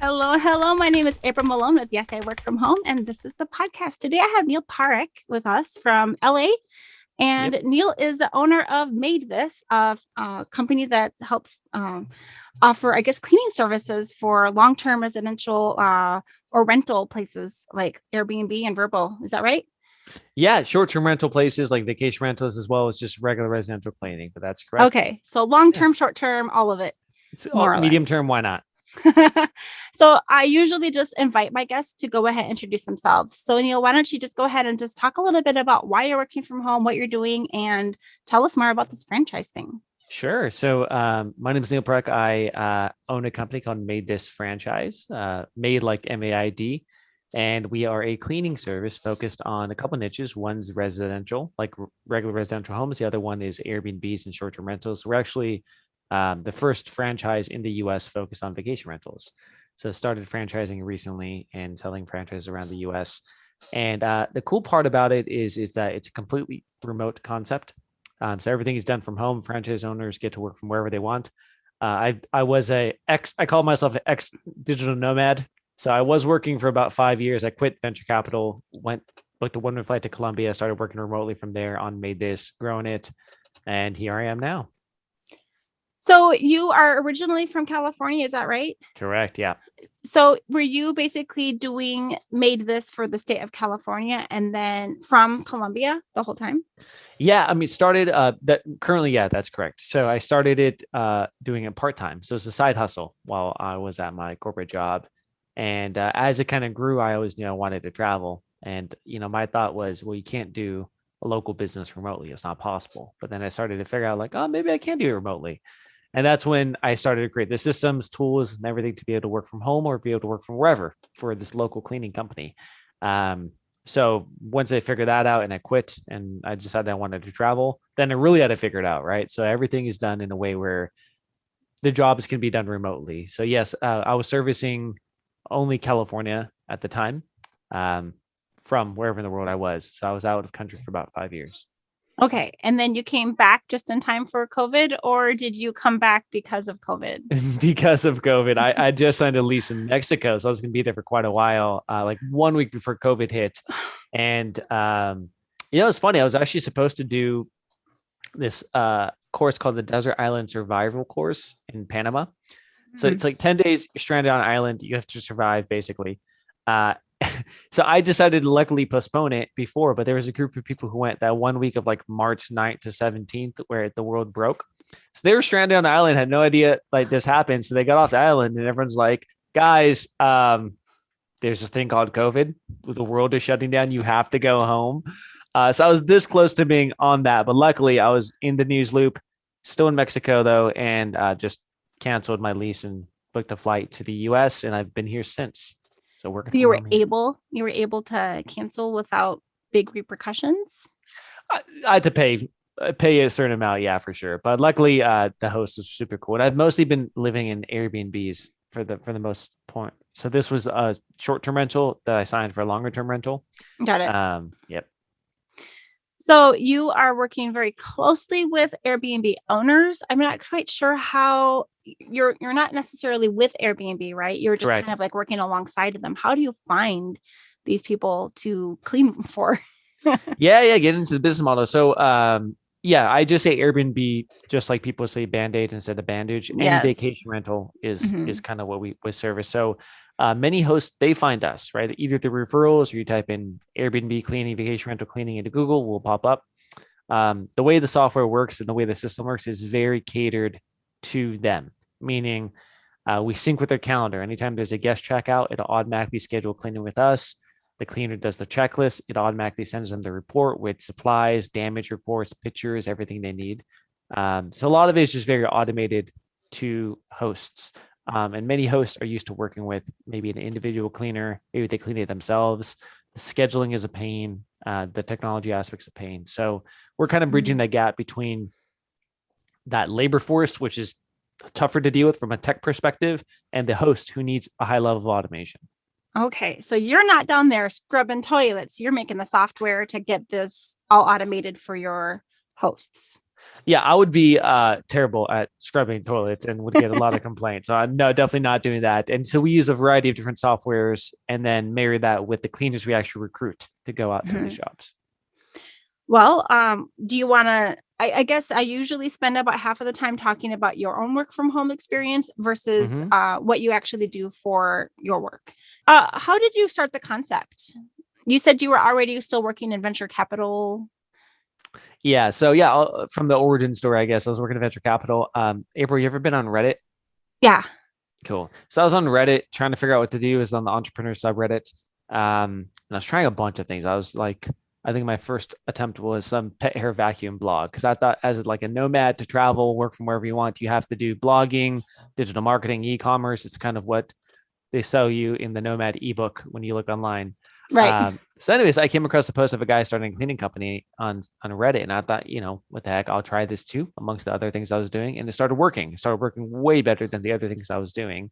Hello, hello. My name is April Malone with Yes, I Work From Home, and this is the podcast. Today I have Neel Parekh with us from LA. Yep. And Neel is the owner of Made This, a company that helps offer, I guess, cleaning services for long term residential or rental places like Airbnb and Vrbo. Is that right? Yeah, short-term rental places like vacation rentals as well as just regular residential cleaning, but that's correct. Okay. So long Yeah. term, short term, all of it, It's more or medium less. term, why not? So I usually just invite my guests to go ahead and introduce themselves. So Neil, why don't you just go ahead and just talk a little bit about why you're working from home, what you're doing, and tell us more about this franchise thing. Sure. So my name is Neel Parekh. I own a company called Made This Franchise, made like MAID. And we are a cleaning service focused on a couple niches. One's residential, like regular residential homes. The other one is Airbnbs and short-term rentals. We're actually the first franchise in the US focused on vacation rentals. So started franchising recently and selling franchises around the US. And the cool part about it is that it's a completely remote concept. So everything is done from home. Franchise owners get to work from wherever they want. I was I call myself an ex digital nomad. So I was working for about 5 years. I quit venture capital, went booked a one-way flight to Colombia, started working remotely from there on Made This, growing it, and here I am now. So you are originally from California, is that right? Correct. Yeah. So were you basically doing made this for the state of California and then from Colombia the whole time? Yeah, I mean, started that currently, yeah, that's correct. So I started it doing it part time. So it's a side hustle while I was at my corporate job. And as it kind of grew, I always knew I wanted to travel. And my thought was, well, you can't do a local business remotely. It's not possible. But then I started to figure out like, oh, maybe I can do it remotely. And that's when I started to create the systems, tools, and everything to be able to work from home or be able to work from wherever for this local cleaning company. Um, so once I figured that out and I quit and I decided I wanted to travel, then I really had to figure it out, right? So everything is done in a way where the jobs can be done remotely. So yes, I was servicing only California at the time, um, from wherever in the world I was. So I was out of country for about 5 years. Okay. And then you came back just in time for COVID, or did you come back because of COVID? Because of COVID. I just signed a lease in Mexico, so I was going to be there for quite a while, like 1 week before COVID hit. And it's funny. I was actually supposed to do this course called the Desert Island Survival Course in Panama. So Mhm. it's like 10 days you're stranded on an island. You have to survive basically. Uh, so I decided to luckily postpone it before, but there was a group of people who went that 1 week of like March 9th to 17th where the world broke. So they were stranded on the island, had no idea like this happened. So they got off the island and everyone's like, guys, there's this thing called COVID. The world is shutting down. You have to go home. So I was this close to being on that, but luckily I was in the news loop, still in Mexico though, and just canceled my lease and booked a flight to the US, and I've been here since. So So working you from were home here. able to cancel without big repercussions. I had to pay a certain amount, yeah, for sure. But luckily, the host was super cool. And I've mostly been living in Airbnbs for the most point. So this was a short term rental that I signed for a longer term rental. Got it. Yep. So you are working very closely with Airbnb owners. I'm not quite sure how you're not necessarily with Airbnb, right? You're just kind Correct. of like working alongside of them. How do you find these people to clean for? Yeah, get into the business model. So yeah, I just say Airbnb, just like people say Band-Aid instead of bandage. Any Yes. vacation rental is Mhm. kind of what we service. So many hosts they find us, right? Either through referrals or you type in Airbnb cleaning, vacation rental cleaning into Google, will pop up. The way the software works and the way the system works is very catered to them, meaning we sync with their calendar. Anytime there's a guest checkout, it'll automatically schedule cleaning with us. The cleaner does the checklist. It automatically sends them the report with supplies, damage reports, pictures, everything they need. So a lot of it is just very automated to hosts. And many hosts are used to working with maybe an individual cleaner. Maybe they clean it themselves. The scheduling is a pain. The technology aspects a pain. So we're kind of bridging Mhm. that gap between that labor force, which is tougher to deal with from a tech perspective, and the host who needs a high level of automation. Okay, so you're not down there scrubbing toilets. You're making the software to get this all automated for your hosts. Yeah, I would be terrible at scrubbing toilets and would get a lot of complaints. So no, definitely not doing that. And so we use a variety of different softwares and then marry that with the cleaners we actually recruit to go out to the Mhm. shops. Well, do you want to? I guess I usually spend about half of the time talking about your own work from home experience versus Hmm. what you actually do for your work. How did you start the concept? You said you were already still working in venture capital. Yeah. So yeah, from the origin story, I guess I was working at venture capital. April, you ever been on Reddit? Yeah. Cool. So I was on Reddit trying to figure out what to do. Is on the entrepreneur subreddit. And I was trying a bunch of things. I was like, I think my first attempt was some pet hair vacuum blog because I thought as like a nomad to travel, work from wherever you want, you have to do blogging, digital marketing, e-commerce. It's kind of what they sell you in the Nomad ebook when you look online. Right. So, anyways, I came across a post of a guy starting a cleaning company on Reddit, and I thought, what the heck, I'll try this too, amongst the other things I was doing, and it started working. It started working way better than the other things I was doing.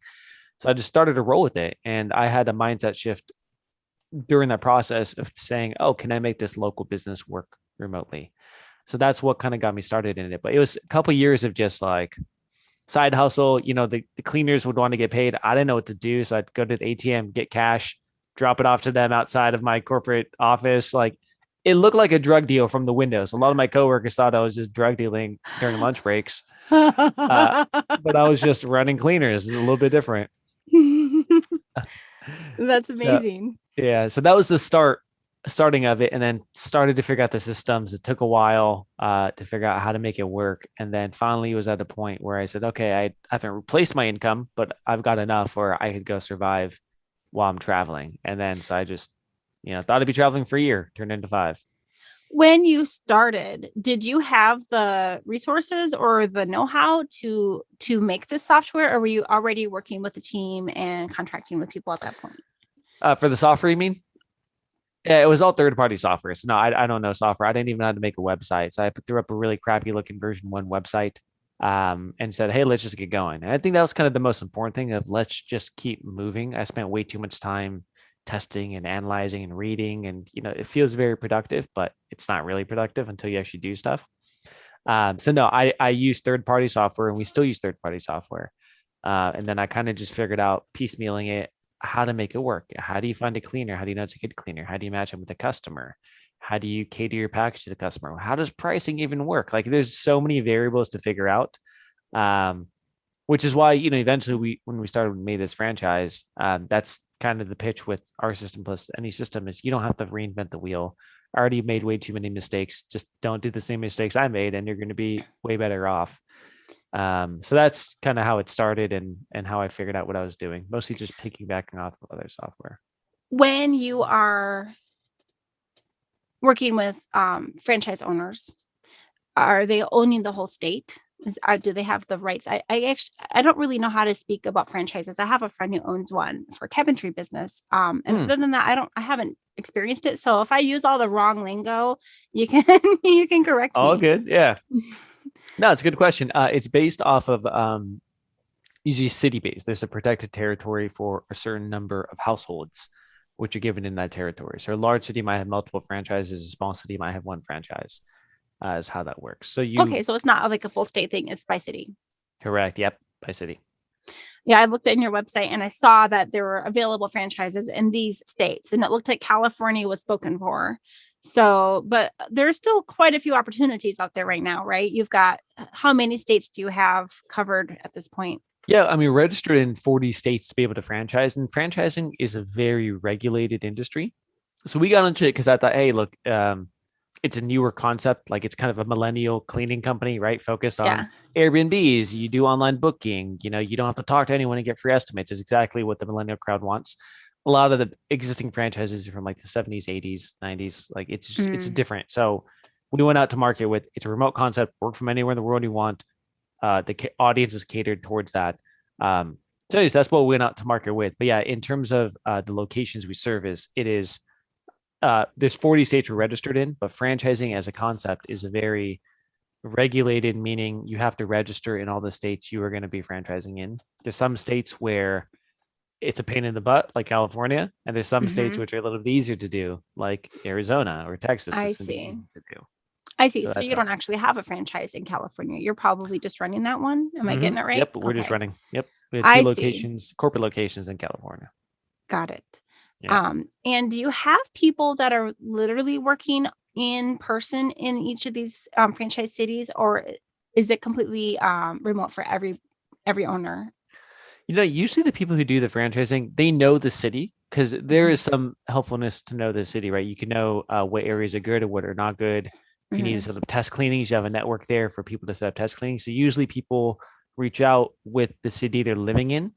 So I just started to roll with it, and I had a mindset shift during that process of saying, "Oh, can I make this local business work remotely?" So that's what kind of got me started in it. But it was a couple of years of just like side hustle. The cleaners would want to get paid. I didn't know what to do. So I'd go to the ATM, get cash, drop it off to them outside of my corporate office. Like it looked like a drug deal from the windows. A lot of my coworkers thought I was just drug dealing during lunch breaks. Uh, but I was just running cleaners, a little bit different. That's So amazing. yeah, so that was the starting of it, and then started to figure out the systems. It took a while to figure out how to make it work, and then finally was at a point where I said, okay, I haven't replaced my income, but I've got enough where I could go survive while I'm traveling. And then so I just thought I'd be traveling for a year, turned into 5. When you started, did you have the resources or the know-how to make this software, or were you already working with a team and contracting with people at that point? For the software, you mean? Yeah, it was all third-party software. So no, I don't know software. I didn't even know how to make a website. So I threw up a really crappy looking version one website, and said, "Hey, let's just get going." And I think that was kind of the most important thing of let's just keep moving. I spent way too much time testing and analyzing and reading, and it feels very productive, but it's not really productive until you actually do stuff. So no, I use third-party software, and we still use third-party software. And then I kind of just figured out piecemealing it, how to make it work. How do you find a cleaner? How do you know it's a good cleaner? How do you match them with the customer? How do you cater your package to the customer? How does pricing even work? Like there's so many variables to figure out. Um, which is why, eventually when we started made this franchise, that's kind of the pitch with our system plus any system is you don't have to reinvent the wheel. I already made way too many mistakes. Just don't do the same mistakes I made, and you're going to be way better off. So that's kind of how it started and how I figured out what I was doing, mostly just piggybacking off of other software. When you are working with franchise owners, are they owning the whole state? Do they have the rights? I don't really know how to speak about franchises. I have a friend who owns one for cabinetry business. And Hmm. other than that, I haven't experienced it. So if I use all the wrong lingo, you can you can correct All me. good. Yeah. No, it's a good question. It's based off of usually city based. There's a protected territory for a certain number of households, which are given in that territory. So a large city might have multiple franchises. A small city might have one franchise. Is how that works. So you Okay, so it's not like a full state thing, it's by city. correct. Yep. By city. Yeah, I looked at your website and I saw that there were available franchises in these states, and it looked like California was spoken for. So, but there's still quite a few opportunities out there right now, right? You've got how many states do you have covered at this point? Yeah, I mean, registered in 40 states to be able to franchise, and franchising is a very regulated industry. So we got into it because I thought, hey, look, it's a newer concept. Like it's kind of a millennial cleaning company, right? Focused on Yeah. Airbnbs. You do online booking. You don't have to talk to anyone and get free estimates. Is exactly what the millennial crowd wants. A lot of the existing franchises are from like the 70s, 80s, 90s. Like it's Mm. different. So we went out to market with it's a remote concept, work from anywhere in the world you want. The audience is catered towards that. So anyways, that's what we went out to market with. But yeah, in terms of the locations we service, it is there's 40 states we're registered in, but franchising as a concept is a very regulated, meaning you have to register in all the states you are going to be franchising in. There's some states where it's a pain in the butt, like California, and there's some states Hmm. which are a little bit easier to do, like Arizona or Texas. I It's going to be see. easy to do. I see. So So that's you don't actually have a franchise in California. You're probably just running that one. Am I getting it right? Yep, we're just Okay. running. Yep, we have two I see. locations, corporate locations in California. Got it. Yeah. And do you have people that are literally working in person in each of these franchise cities, or is it completely remote for every owner? Usually the people who do the franchising, they know the city because there Hmm. is some helpfulness to know the city, right? You can know what areas are good and what are not good. If you need to Hmm. set up test cleanings, you have a network there for people to set up test cleanings. So usually people reach out with the city they're living in,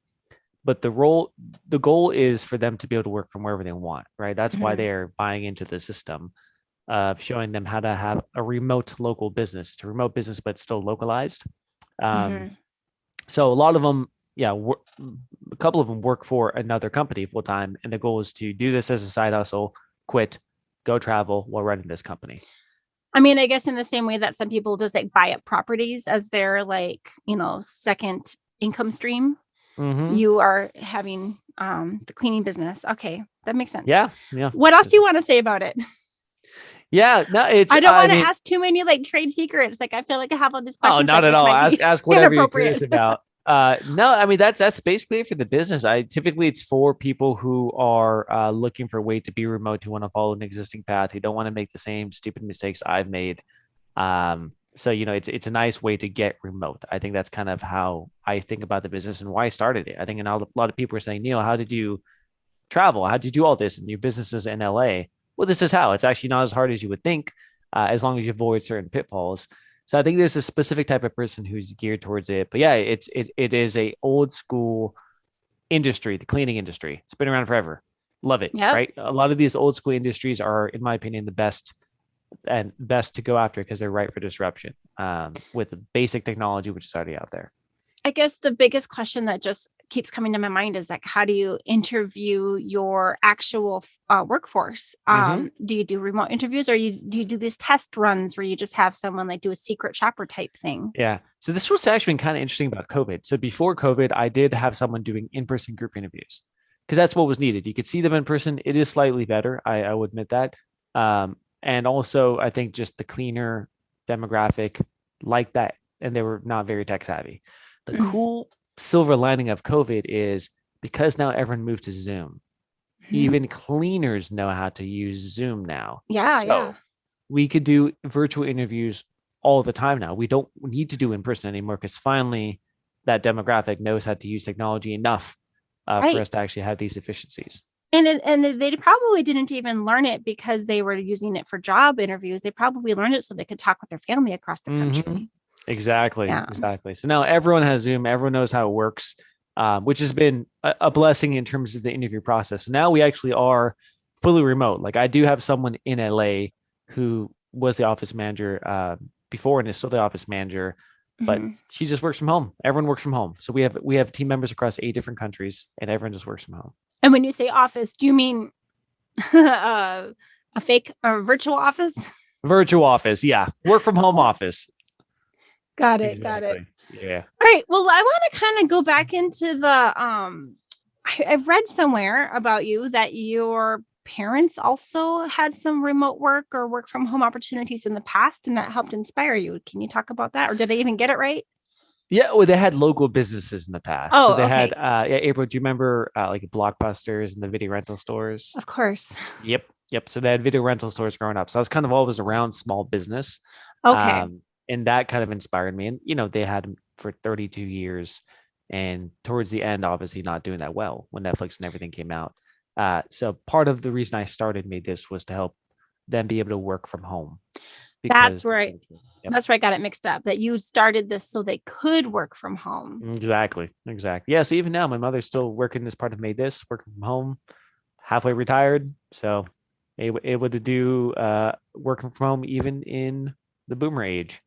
but the goal is for them to be able to work from wherever they want, right? That's why Hmm. they're buying into the system of showing them how to have a remote local business. It's a remote business, but still localized. Um, Hmm. so a lot of them, yeah, a couple of them work for another company full time, and the goal is to do this as a side hustle, quit, go travel while running this company. I mean, I guess in the same way that some people just like buy up properties as their like, second income stream, Mm-hmm. you are having the cleaning business. Okay, that makes sense. Yeah, yeah, What else do you want to say about it? yeah. No, it's. I don't I want to mean, ask too many like trade secrets. Like I feel like I have all these oh, questions not that at just all. might Ask be ask whatever you're curious inappropriate. about. No, I mean that's basically it for the business. I typically it's for people who are looking for a way to be remote, who want to follow an existing path, who don't want to make the same stupid mistakes I've made. So it's a nice way to get remote. I think that's kind of how I think about the business and why I started it. I think a lot of people are saying, Neil, how did you travel? How did you do all this? And your business is in LA. Well, this is how. It's actually not as hard as you would think, as long as you avoid certain pitfalls. So I think there's a specific type of person who's geared towards it. But yeah, it is a old school industry, the cleaning industry. It's been around forever. Love it, Yep. right? A lot of these old school industries are, in my opinion, the best to go after because they're ripe for disruption with the basic technology which is already out there. I guess the biggest question that just keeps coming to my mind is like, how do you interview your actual workforce? Mm-hmm. Do you do remote interviews, or do you do these test runs where you just have someone like do a secret shopper type thing? Yeah. So this was actually been kind of interesting about COVID. So before COVID, I did have someone doing in-person group interviews because that's what was needed. You could see them in person. It is slightly better. I will admit that. And also, I think just the cleaner demographic like that, and they were not very tech savvy. The cool silver lining of COVID is because now everyone moved to Zoom, Mhm. even cleaners know how to use Zoom now. Yeah, yeah. So we could do virtual interviews all the time now. We don't need to do in person anymore because finally that demographic knows how to use technology enough for Right. us to actually have these efficiencies. And they probably didn't even learn it because they were using it for job interviews. They probably learned it so they could talk with their family across the Mm-hmm. country. Exactly, Yeah. exactly. So now everyone has Zoom. Everyone knows how it works, which has been a blessing in terms of the interview process. So now we actually are fully remote. Like I do have someone in LA who was the office manager before and is still the office manager, but Mhm. she just works from home. Everyone works from home. So we have team members across 8 different countries, and everyone just works from home. And when you say office, do you mean uh, a fake or virtual office? Virtual office, yeah, work from home office. Got it. Got it. Exactly. Yeah. All right. Well, I want to kind of go back into the I've read somewhere about you that your parents also had some remote work or work from home opportunities in the past and that helped inspire you. Can you talk about that? Or did I even get it right? Yeah, well, they had local businesses in the past. So Oh, they had, okay. yeah, April, do you remember like Blockbusters and the video rental stores? Of course. Yep, yep. So they had video rental stores growing up. So I was kind of always around small business, Okay. um, and that kind of inspired me. And they had them for 32 years, and towards the end, obviously not doing that well when Netflix and everything came out. So part of the reason I started made this was to help them be able to work from home That's because, right. yep. That's where I got it mixed up that you started this so they could work from home. Exactly. Exactly. Yeah. So even now, my mother's still working as part of Made This, working from home, halfway retired. So able to do working from home even in the boomer age.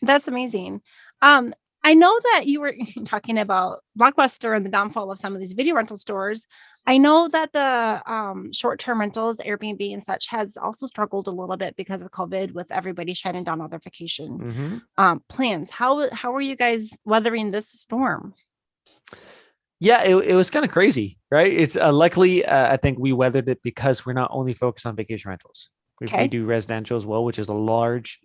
That's amazing. Um, I know that you were talking about Blockbuster and the downfall of some of these video rental stores. I know that the short-term rentals, Airbnb and such, has also struggled a little bit because of COVID, with everybody shutting down all their vacation Mm-hmm. plans. How are you guys weathering this storm? Yeah, it was kind of crazy, right? It's luckily I think we weathered it because we're not only focused on vacation rentals. We Okay. do residential as well, which is a large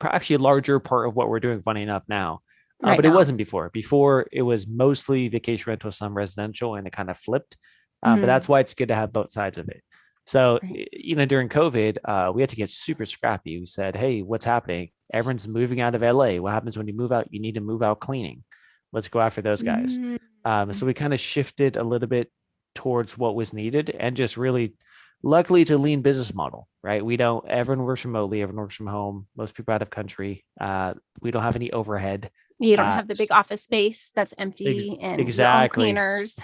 actually a larger part of what we're doing, funny enough, now. Right But it now. wasn't before. Before it was mostly vacation rental, some residential, and it kind of flipped. But Mhm. that's why it's good to have both sides of it. So, Right. during COVID, we had to get super scrappy. We said, hey, what's happening? Everyone's moving out of LA. What happens when you move out? You need to move out cleaning. Let's go after those guys. Mm. So we kind of shifted a little bit towards what was needed and just really, luckily, it's a lean business model, right? We don't, everyone works remotely, everyone works from home, most people out of country. We don't have any overhead. You don't Uh, have the big office space that's empty and your own exactly. cleaners.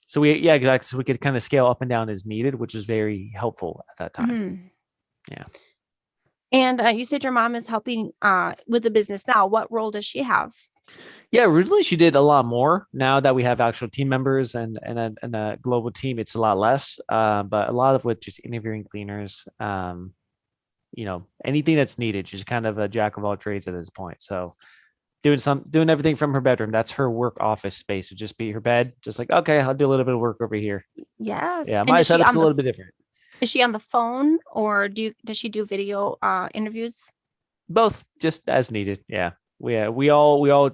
So yeah, exactly. So we could kind of scale up and down as needed, which is very helpful at that time. Mhm. Yeah. And you said your mom is helping with the business now. What role does she have? Yeah, originally she did a lot more. Now that we have actual team members and a global team, it's a lot less. But a lot of it just interviewing cleaners, anything that's needed. She's kind of a jack of all trades at this point. So doing everything from her bedroom. That's her work office space. Would just be her bed. Just like, okay, I'll do a little bit of work over here. Yes. Yeah, And my setup's a little bit different. is she on the phone or does she do video interviews? Both, just as needed. Yeah, we all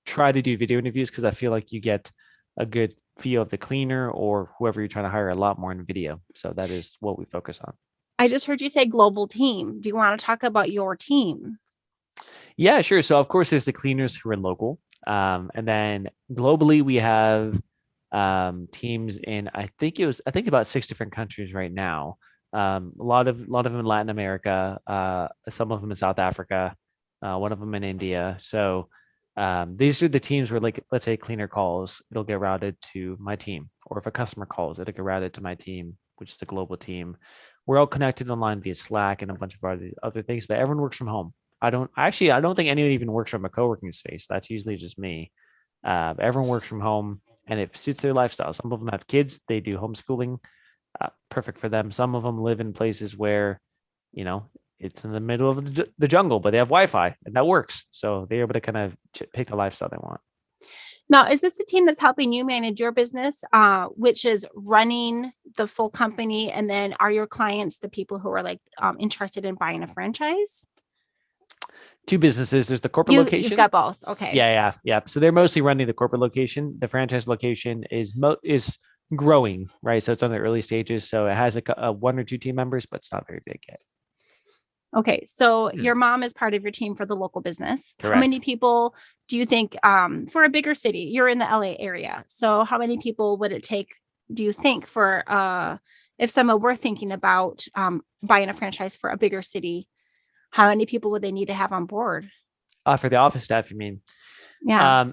try to do video interviews because I feel like you get a good feel of the cleaner or whoever you're trying to hire a lot more in video. So that is what we focus on. I just heard you say global team. Do you want to talk about your team? Yeah, sure. So of course there's the cleaners who are local. And then globally we have teams in I think about 6 different countries right now. A lot of them in Latin America, some of them in South Africa, one of them in India. So these are the teams where, like, let's say cleaner calls, it'll get routed to my team, or if a customer calls, it'll get routed to my team, which is the global team. We're all connected online via Slack and a bunch of other things, but everyone works from home. I don't think anyone even works from a co-working space. That's usually just me. Everyone works from home and it suits their lifestyle. Some of them have kids, they do homeschooling, perfect for them. Some of them live in places where, you know, it's in the middle of the jungle, but they have Wi-Fi and that works. So they're able to kind of pick the lifestyle they want. Now, is this the team that's helping you manage your business, which is running the full company? And then are your clients the people who are like interested in buying a franchise? Two businesses. There's the corporate You've location. got both. Okay. Yeah. So they're mostly running the corporate location. The franchise location is growing, right? So it's on the early stages. So it has a one or two team members, but it's not very big yet. Okay. So Hmm. your mom is part of your team for the local business. How many Correct. people do you think for a bigger city? You're in the LA area. So how many people would it take, do you think, for if someone were thinking about buying a franchise for a bigger city, how many people would they need to have on board? For the office staff, you mean? Yeah.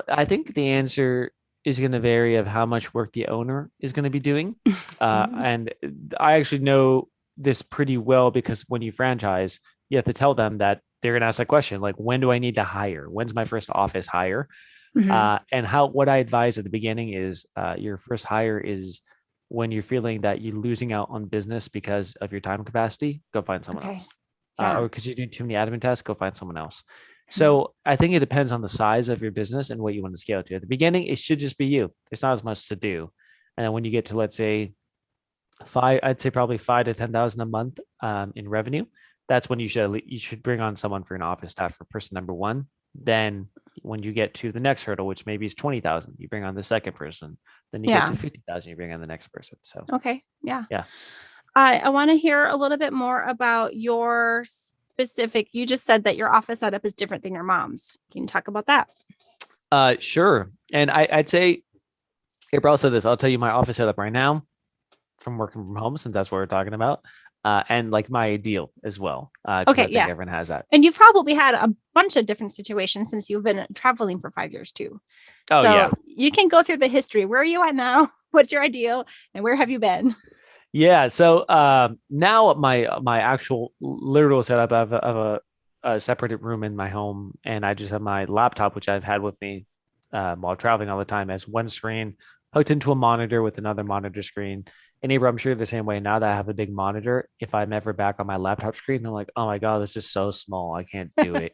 I think the answer is going to vary of how much work the owner is going to be doing. Mhm. And I actually know this pretty well because when you franchise, you have to tell them that they're going to ask that question, like, when do I need to hire? When's my first office hire? Mhm. And what I advise at the beginning is your first hire is when you're feeling that you're losing out on business because of your time capacity, go find someone Okay. else. Yeah. Or because you're doing too many admin tasks, go find someone else. Mhm. So I think it depends on the size of your business and what you want to scale to. At the beginning, it should just be you. There's not as much to do. And then when you get to, let's say, I'd say probably 5 to 10,000 a month in revenue. That's when you should bring on someone for an office staff for person number one. Then when you get to the next hurdle, which maybe is 20,000, you bring on the second person. Then you get Yeah. to 50,000, you bring on the next person. So Okay. Yeah. yeah. I want to hear a little bit more about your specific. You just said that your office setup is different than your mom's. Can you talk about that? Sure. And I'd say April said this. I'll tell you my office setup right now from working from home, since that's what we're talking about. And like my ideal as well. Because Okay. I think Yeah. everyone has that. And you've probably had a bunch of different situations since you've been traveling for 5 years too. Oh So yeah. you can go through the history. Where are you at now? What's your ideal? And where have you been? Yeah. So now my actual literal setup, I have a separated room in my home, and I just have my laptop, which I've had with me while traveling all the time, as one screen hooked into a monitor with another monitor screen. And Abra, I'm sure the same way. Now that I have a big monitor, if I'm ever back on my laptop screen, I'm like, oh my God, this is so small. I can't do it.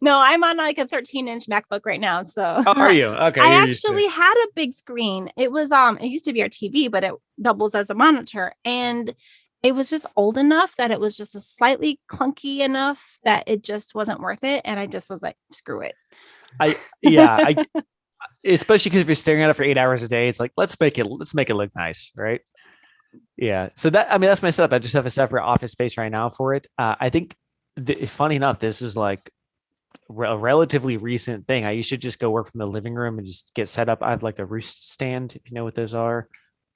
No, I'm on like a 13-inch MacBook right now. So Oh, are you? Okay, I you're used to it. actually had a big screen. It was it used to be our TV, but it doubles as a monitor. And it was just old enough that it was just a slightly clunky enough that it just wasn't worth it. And I just was like, screw it. I especially because if you're staring at it for 8 hours a day, it's like let's make it look nice, right? Yeah. So that I mean that's my setup. I just have a separate office space right now for it. I think funny enough, this is like a relatively recent thing. I used to just go work from the living room and just get set up. I have like a roost stand, if you know what those are.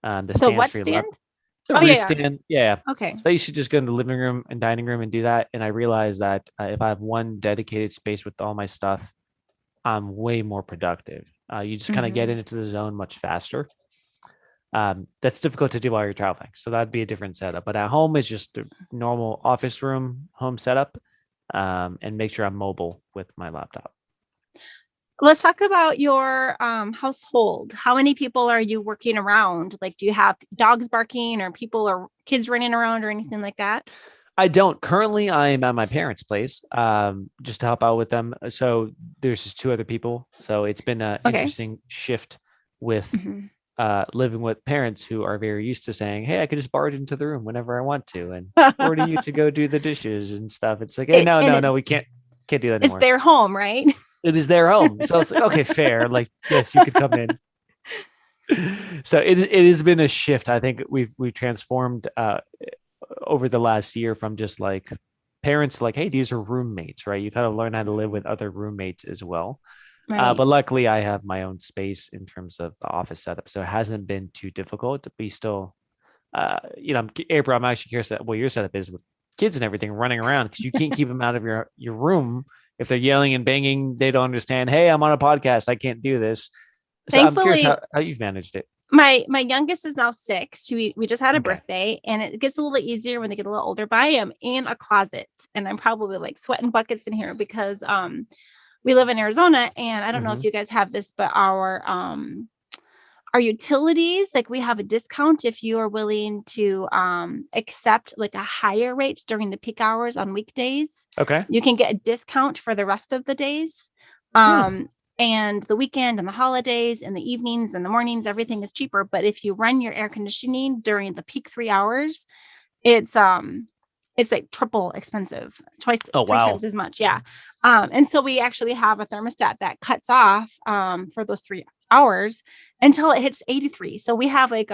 The The stands what for your stand? lap. The Oh, yeah, roost yeah. stand. Yeah. Okay. So I used to just go in the living room and dining room and do that. And I realized that if I have one dedicated space with all my stuff, I'm way more productive. You just kind of get Hmm. into the zone much faster. That's difficult to do while you're traveling. So that'd be a different setup. But at home is just a normal office room, home setup, and make sure I'm mobile with my laptop. Let's talk about your household. How many people are you working around? Like, do you have dogs barking or people or kids running around or anything like that? I don't. Currently, I'm at my parents' place just to help out with them. So there's just two other people. So it's been an Okay. interesting shift with Hmm. living with parents who are very used to saying, "Hey, I could just barge into the room whenever I want to," and or to you to go do the dishes and stuff. It's like, hey, And no, we can't do that it's anymore. their home, right? It is their home, so it's like, okay, fair. Like, yes, you could come in. So it has been a shift. I think we've transformed over the last year from just like parents like, hey, these are roommates, right? You kind of learn how to live with other roommates as well. Right. But luckily, I have my own space in terms of the office setup, so it hasn't been too difficult to be still. April, I'm actually curious what your setup is with kids and everything running around because you can't keep them out of your room if they're yelling and banging. They don't understand. Hey, I'm on a podcast. I can't do this. So I'm curious Thankfully, how you've managed it. my youngest is now 6. We just had a Okay. birthday, and it gets a little easier when they get a little older. But I am in a closet, and I'm probably like sweating buckets in here because we live in Arizona, and I don't know Mm-hmm. if you guys have this, but our utilities, like we have a discount if you are willing to accept like a higher rate during the peak hours on weekdays. Okay. You can get a discount for the rest of the days. Hmm. And the weekend and the holidays and the evenings and the mornings, everything is cheaper. But if you run your air conditioning during the peak 3 hours, it's it's like triple expensive, twice, Oh three wow. times as much. Yeah. And so we actually have a thermostat that cuts off for those 3 hours until it hits 83. So we have like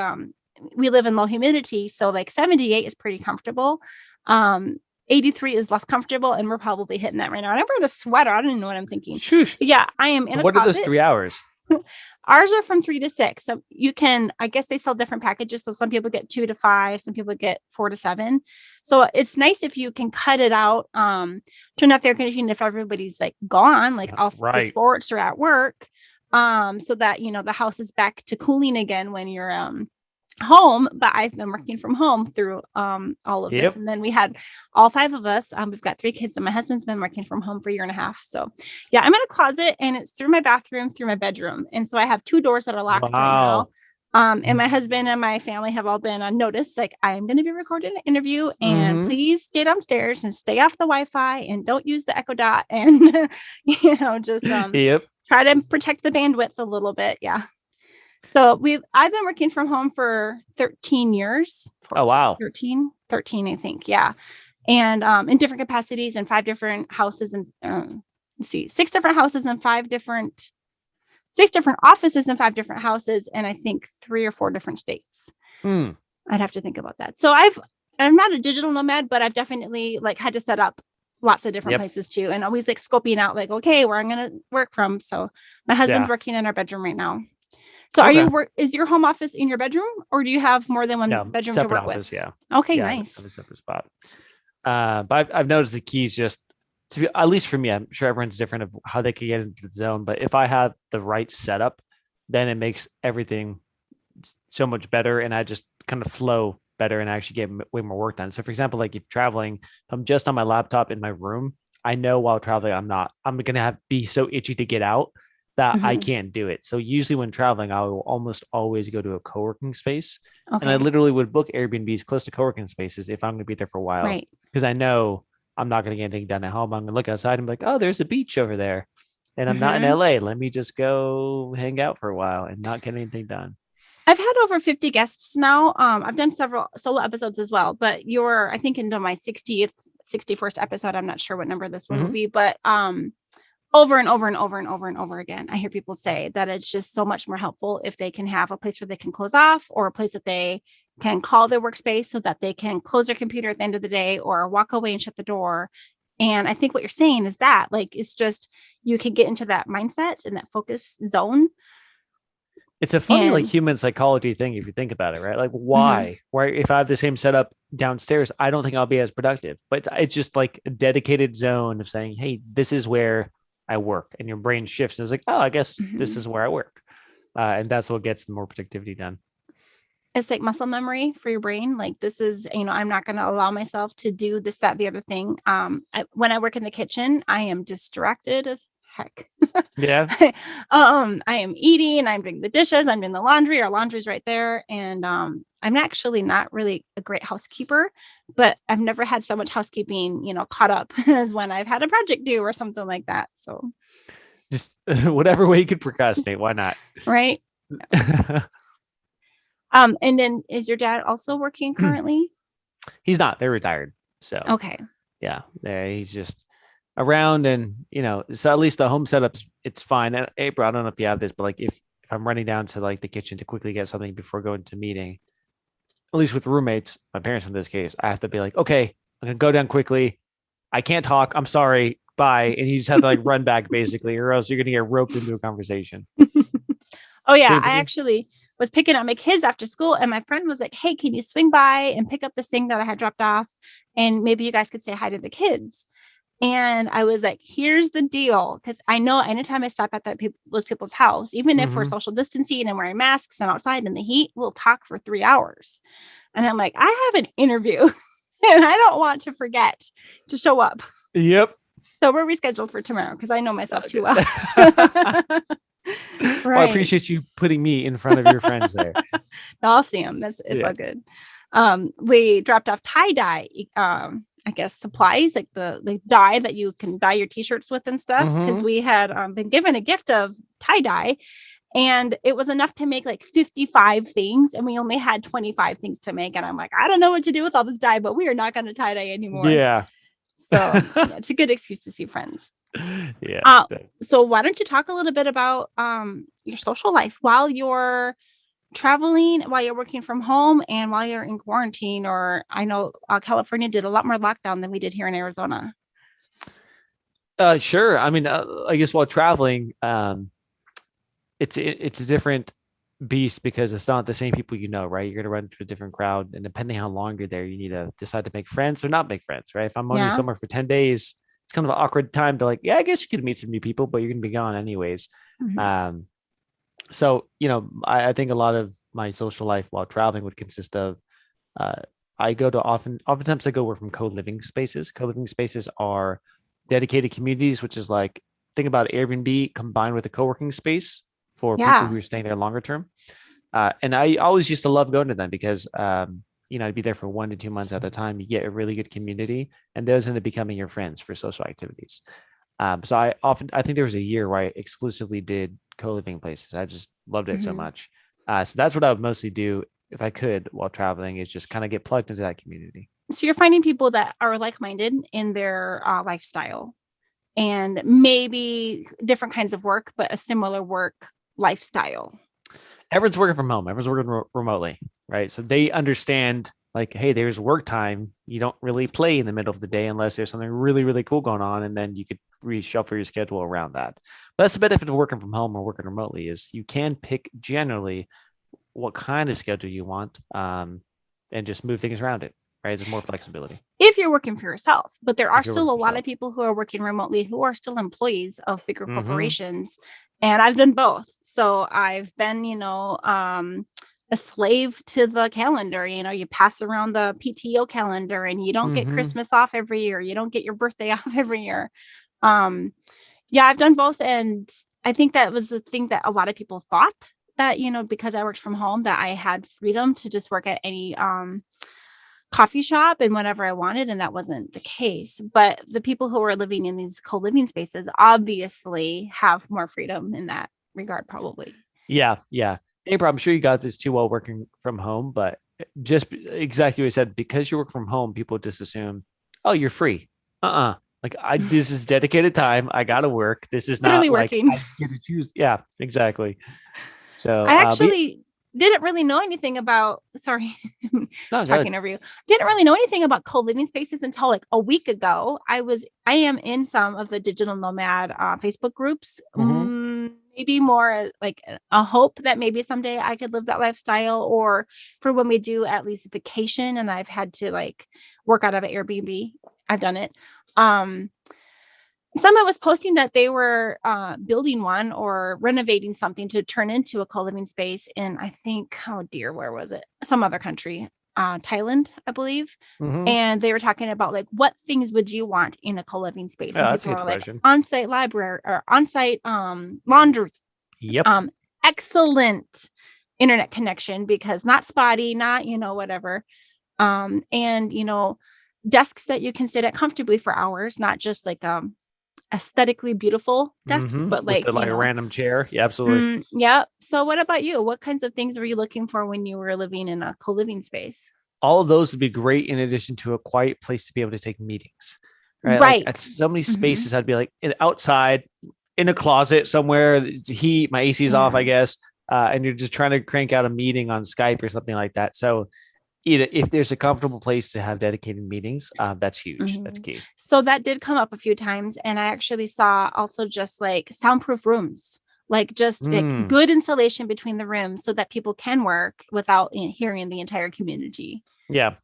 we live in low humidity, so like 78 is pretty comfortable. um 83 is less comfortable, and we're probably hitting that right now. And I'm wearing a sweater. I don't even know what I'm thinking. Shoosh. But yeah, I am in So a what are those closet. 3 hours? Ours are from 3 to 6. So you can, I guess they sell different packages. So some people get 2 to 5, some people get 4 to 7. So it's nice if you can cut it out, turn off the air conditioning if everybody's like gone, like off to Right. sports or at work. So that the house is back to cooling again when you're home. But I've been working from home through all of this. Yep. And then we had all 5 of us. We've got 3 kids, and my husband's been working from home for a year and a half. So yeah, I'm in a closet, and it's through my bathroom, through my bedroom. And so I have 2 doors that are locked right now. Wow. And my husband and my family have all been on notice, like, I'm going to be recording an interview, and Mm-hmm. please stay downstairs and stay off the Wi-Fi and don't use the Echo Dot, and just Yep. try to protect the bandwidth a little bit. Yeah. So I've been working from home for 13 years, Oh 14, wow. 13, I think. Yeah. And in different capacities in 5 different houses, and let's see, 6 different houses and 6 different offices in 5 different houses. And I think 3 or 4 different states. Hmm. I'd have to think about that. So I'm not a digital nomad, but I've definitely like had to set up lots of different Yep. places too. And always like scoping out like, okay, where I'm going to work from. So my husband's Yeah. working in our bedroom right now. So Okay. is your home office in your bedroom, or do you have more than one Yeah. bedroom to Separate work with? office. Yeah. Okay, Yeah. I nice. have a separate spot. But I've noticed the keys just to be, at least for me, I'm sure everyone's different of how they can get into the zone. But if I have the right setup, then it makes everything so much better. And I just kind of flow better and actually get way more work done. So for example, like if traveling, if I'm just on my laptop in my room, I know while traveling, I'm going to be so itchy to get out that I Hmm. can't do it. So usually when traveling, I will almost always go to a co-working space. And I Okay, literally would book Airbnbs close to co-working spaces if I'm going to be there for a while, right. because I know I'm not going to get anything done at home. I'm going to look outside and be like, oh, there's a beach over there. And I'm not in Hmm. LA. Let me just go hang out for a while and not get anything done. I've had over 50 guests now. I've done several solo episodes as well, but you're, I think, into my 60th, 61st episode. I'm not sure what number this one will Hmm. be, but over and over and over and over and over again, I hear people say that it's just so much more helpful if they can have a place where they can close off, or a place that they can call their workspace so that they can close their computer at the end of the day or walk away and shut the door. And I think what you're saying is that, like, it's just, you can get into that mindset and that focus zone. It's a funny like And human psychology thing if you think about it, right? Like mhm, why if I have the same setup downstairs, I don't think I'll be as productive. But it's just like a dedicated zone of saying, hey, this is where I work, and your brain shifts and it's like, oh, I guess this mhm. is where I work, and that's what gets the more productivity done. It's like muscle memory for your brain. Like, this is, I'm not going to allow myself to do this, that, the other thing. When I work in the kitchen, I am distracted as heck. Yeah. I am eating, I'm doing the dishes, I'm doing the laundry. Our laundry's right there. And I'm actually not really a great housekeeper, but I've never had so much housekeeping, caught up as when I've had a project due or something like that. So, Just whatever way you could procrastinate, why not? right. And then is your dad also working currently? He's not. They're retired. So Okay. yeah, he's just around, and so at least the home setups, it's fine. And April, I don't know if you have this, but like if I'm running down to like the kitchen to quickly get something before going to meeting, at least with roommates, my parents in this case, I have to be like, okay, I'm gonna go down quickly. I can't talk. I'm sorry. Bye. And you just have to like run back basically, or else you're gonna get roped into a conversation. Oh yeah, Same for I you. actually was picking up my kids after school, and my friend was like, "Hey, can you swing by and pick up this thing that I had dropped off, and maybe you guys could say hi to the kids?" And I was like, "Here's the deal," because I know anytime I stop at those people's house, even if we're Hmm. social distancing and wearing masks and outside in the heat, we'll talk for 3 hours. And I'm like, I have an interview, and I don't want to forget to show up. Yep. So we're rescheduled for tomorrow because I know myself too well. Well, I Right. appreciate you putting me in front of your friends there. I'll see them. That's It's Yeah. all good. We dropped off tie dye, I guess supplies like the dye that you can dye your t-shirts with and stuff. Because Hmm. we had been given a gift of tie dye, and it was enough to make like 55 things, and we only had 25 things to make. And I'm like, I don't know what to do with all this dye, but we are not going to tie dye anymore. Yeah. So yeah, it's a good excuse to see friends. Yeah. Uh, so why don't you talk a little bit about your social life while you're traveling, while you're working from home, and while you're in quarantine? Or I know California did a lot more lockdown than we did here in Arizona. Sure. I mean, I guess while traveling, it's a different beast because it's not the same people right? You're gonna run into a different crowd, and depending how long you're there, you need to decide to make friends or not make friends, right? If I'm only Yeah. somewhere for 10 days, it's kind of an awkward time to like, yeah, I guess you could meet some new people, but you're gonna be gone anyways. Mhm. Um, so I think a lot of my social life while traveling would consist of uh, I go to oftentimes I go work from co-living spaces. Co-living spaces are dedicated communities, which is like think about Airbnb combined with a co-working space for people who Yeah. are staying there longer term. And I always used to love going to them because I'd be there for 1 to 2 months at a time. You get a really good community, and those end up becoming your friends for social activities. So I think there was a year where I exclusively did co-living places. I just loved it so Mhm. much. So that's what I would mostly do if I could while traveling, is just kind of get plugged into that community. So you're finding people that are like-minded in their lifestyle, and maybe different kinds of work, but a similar work lifestyle. Everyone's working from home. Everyone's working remotely, right? So they understand like, hey, there's work time. You don't really play in the middle of the day unless there's something really, really cool going on, and then you could reshuffle your schedule around that. But that's the benefit of working from home or working remotely is you can pick generally what kind of schedule you want, and just move things around it, right? There's more flexibility If you're working for yourself, but there are if you're still working a for lot of yourself. people who are working remotely who are still employees of bigger Mm-hmm. corporations. And I've done both. So I've been, a slave to the calendar. You pass around the PTO calendar, and you don't get Mm-hmm. Christmas off every year. You don't get your birthday off every year. Um, yeah, I've done both. And I think that was the thing that a lot of people thought, that, because I worked from home, that I had freedom to just work at any coffee shop and whenever I wanted. And that wasn't the case. But the people who are living in these co-living spaces obviously have more freedom in that regard, probably. Yeah, yeah. April, I'm sure you got this too while working from home, but just exactly what you said, because you work from home, people just assume, oh, you're free. Like this is dedicated time. I gotta work. This is Literally not like working. I get to choose. Yeah, exactly. So, I but actually didn't really know anything about, sorry, no, good. talking over you. Didn't really know anything about co-living spaces until like a week ago. I am in some of the digital nomad Facebook groups. Hmm. Maybe more like a hope that maybe someday I could live that lifestyle, or for when we do at least vacation and I've had to like work out of an Airbnb. I've done it. Um, Someone was posting that they were building one or renovating something to turn into a co-living space in, I think, oh dear, where was it? Some other country, Thailand, I believe. Hmm. And they were talking about like, what things would you want in a co-living space? And Yeah, that's a people good are like, question. on-site library or on-site laundry, Yep. um, excellent internet connection because not spotty, not, whatever. And, desks that you can sit at comfortably for hours, not just like aesthetically beautiful desks, Hmm. but With like, the like a random chair. Yeah, absolutely. yeah. So what about you? What kinds of things were you looking for when you were living in a co-living space? All of those would be great in addition to a quiet place to be able to take meetings. Right. Like Right. at so many Mm-hmm. spaces, I'd be like outside in a closet somewhere. It's heat, my AC is off, I Yeah. guess. And you're just trying to crank out a meeting on Skype or something like that. So either if there's a comfortable place to have dedicated meetings, that's huge. That's Mm-hmm. key. So that did come up a few times. And I actually saw also just like soundproof rooms, like just like Mm. good insulation between the rooms so that people can work without hearing the entire community. Yeah.